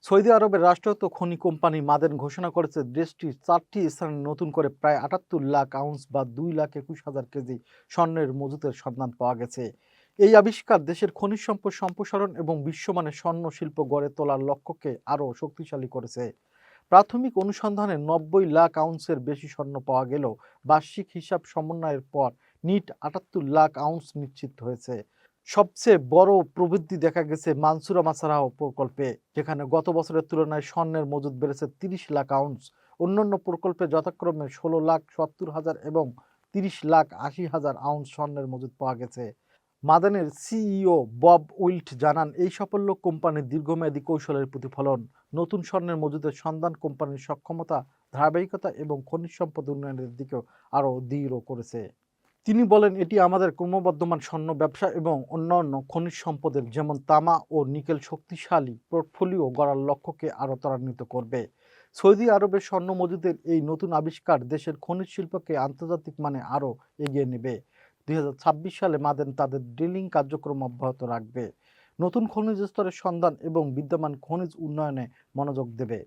Saudi আরবের রাষ্ট্রায়ত্ত খনি কোম্পানি মাদেন ঘোষণা করেছে দেশটির 4টি স্থানে নতুন করে প্রায় 78 লাখ আউন্স বা 2,21,000 কেজি স্বর্ণের মজুতের সন্ধান পাওয়া গেছে। এই আবিষ্কার দেশের খনিজ সম্পদ সম্প্রসারণ এবং বিশ্বমানের স্বর্ণ শিল্প গড়ে তোলার লক্ষ্যকে আরও শক্তিশালী করেছে। প্রাথমিক অনুসন্ধানে 90 লাখ আউন্সের বেশি স্বর্ণ পাওয়া গেলেও বার্ষিক হিসাব সমন্বয়ের পর নিট 78 লাখ আউন্স নিশ্চিত হয়েছে। সবচেয়ে বড় প্রবৃদ্ধি দেখা গেছে মানসুরা মাসারাহ প্রকল্পে, যেখানে গত বছরের তুলনায় স্বর্ণের মজুদ বেড়েছে 30 লাখ আউন্স। অন্যান্য প্রকল্পে যথাক্রমে 16,70,000 এবং 30,80,000 আউন্স স্বর্ণের মজুদ পাওয়া গেছে। মাদানের সিইও বব উইল্ট জানান, এই সাফল্য কোম্পানির দীর্ঘমেয়াদী কৌশলের প্রতিফলন। নতুন স্বর্ণের মজুদের সন্ধান কোম্পানির সক্ষমতা, ধারাবাহিকতা এবং খনিজ সম্পদ উন্নয়নের দিকেও আরও দৃঢ় করেছে। তিনি বলেন, এটি আমাদের ক্রমবর্ধমান স্বর্ণ ব্যবসা এবং অন্যান্য খনিজ সম্পদের যেমন তামা ও নিকেল শক্তিশালী পোর্টফোলিও গড়ার লক্ষ্যকে আরও ত্বরান্বিত করবে। সৌদি আরবের স্বর্ণ মজুদের এই নতুন আবিষ্কার দেশের খনিজ শিল্পকে আন্তর্জাতিক মানে আরও এগিয়ে নেবে। 2026 সালে মাদেন তাদের ড্রিলিং কার্যক্রম অব্যাহত রাখবে, নতুন খনিজ স্তরের সন্ধান এবং বিদ্যমান খনিজ উন্নয়নে মনোযোগ দেবে।